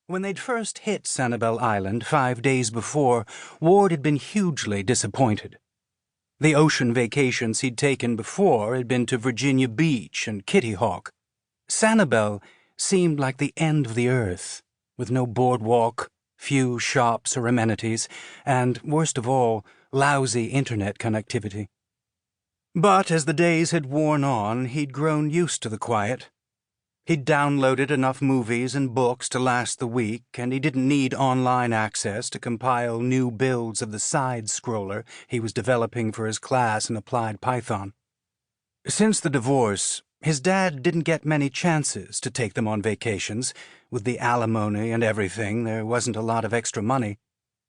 When they'd first hit Sanibel Island 5 days before, Ward had been hugely disappointed. The ocean vacations he'd taken before had been to Virginia Beach and Kitty Hawk. Sanibel seemed like the end of the earth, with no boardwalk, few shops or amenities, and, worst of all, lousy internet connectivity. But as the days had worn on, he'd grown used to the quiet. He'd downloaded enough movies and books to last the week, and he didn't need online access to compile new builds of the side-scroller he was developing for his class in Applied Python. Since the divorce, his dad didn't get many chances to take them on vacations. With the alimony and everything, there wasn't a lot of extra money.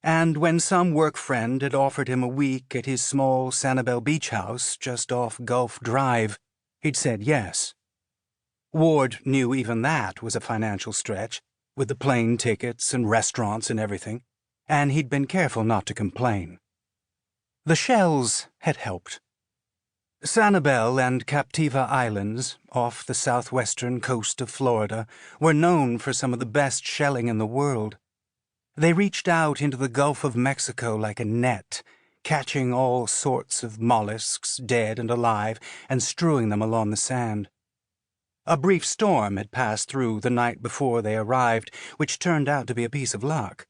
And when some work friend had offered him a week at his small Sanibel beach house just off Gulf Drive, he'd said yes. Ward knew even that was a financial stretch, with the plane tickets and restaurants and everything, and he'd been careful not to complain. The shells had helped. Sanibel and Captiva Islands, off the southwestern coast of Florida, were known for some of the best shelling in the world. They reached out into the Gulf of Mexico like a net, catching all sorts of mollusks, dead and alive, and strewing them along the sand. A brief storm had passed through the night before they arrived, which turned out to be a piece of luck.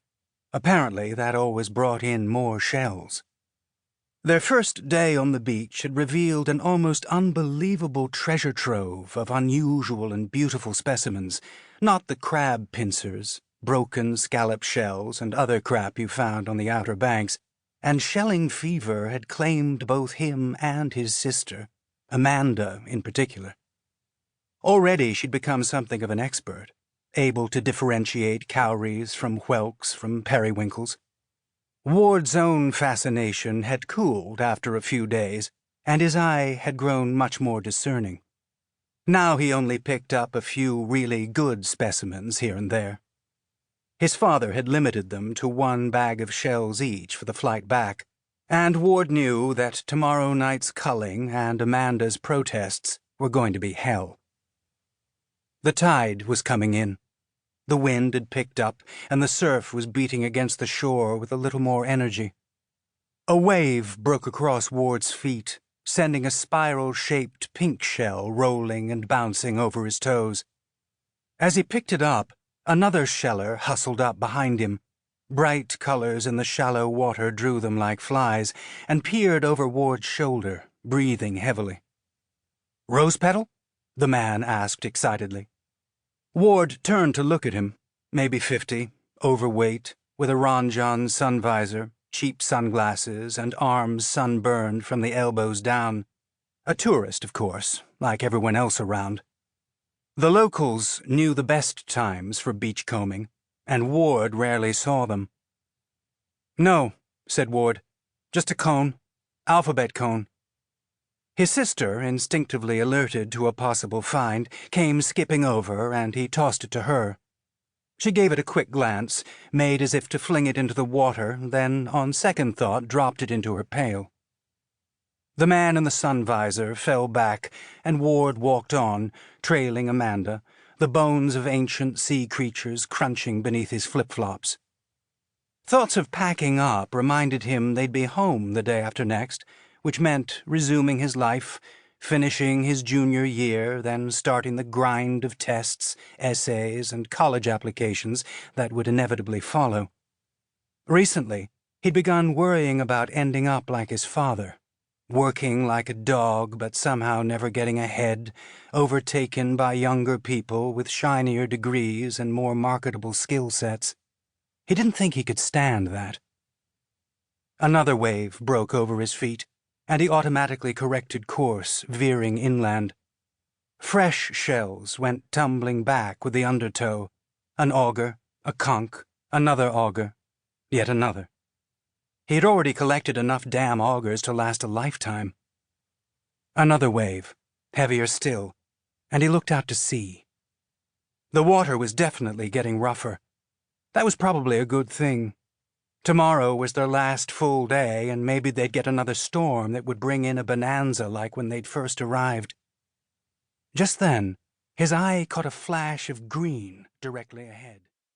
Apparently, that always brought in more shells. Their first day on the beach had revealed an almost unbelievable treasure trove of unusual and beautiful specimens, not the crab pincers, broken scallop shells, and other crap you found on the Outer Banks, and shelling fever had claimed both him and his sister, Amanda in particular. Already she'd become something of an expert, able to differentiate cowries from whelks from periwinkles. Ward's own fascination had cooled after a few days, and his eye had grown much more discerning. Now he only picked up a few really good specimens here and there. His father had limited them to 1 bag of shells each for the flight back, and Ward knew that tomorrow night's culling and Amanda's protests were going to be hell. The tide was coming in. The wind had picked up, and the surf was beating against the shore with a little more energy. A wave broke across Ward's feet, sending a spiral-shaped pink shell rolling and bouncing over his toes. As he picked it up, another sheller hustled up behind him. Bright colors in the shallow water drew them like flies, and peered over Ward's shoulder, breathing heavily. "Rose petal?" the man asked excitedly. Ward turned to look at him, maybe 50, overweight, with a Ranjan sun visor, cheap sunglasses, and arms sunburned from the elbows down. A tourist, of course, like everyone else around. The locals knew the best times for beachcombing, and Ward rarely saw them. "No," said Ward. "Just a cone. Alphabet cone." His sister, instinctively alerted to a possible find, came skipping over, and he tossed it to her. She gave it a quick glance, made as if to fling it into the water, then, on second thought, dropped it into her pail. The man in the sun visor fell back, and Ward walked on, trailing Amanda, the bones of ancient sea creatures crunching beneath his flip-flops. Thoughts of packing up reminded him they'd be home the day after next, which meant resuming his life, finishing his junior year, then starting the grind of tests, essays, and college applications that would inevitably follow. Recently, he'd begun worrying about ending up like his father, working like a dog but somehow never getting ahead, overtaken by younger people with shinier degrees and more marketable skill sets. He didn't think he could stand that. Another wave broke over his feet, and he automatically corrected course, veering inland. Fresh shells went tumbling back with the undertow. An auger, a conch, another auger, yet another. He had already collected enough damn augers to last a lifetime. Another wave, heavier still, and he looked out to sea. The water was definitely getting rougher. That was probably a good thing. Tomorrow was their last full day, and maybe they'd get another storm that would bring in a bonanza like when they'd first arrived. Just then, his eye caught a flash of green directly ahead.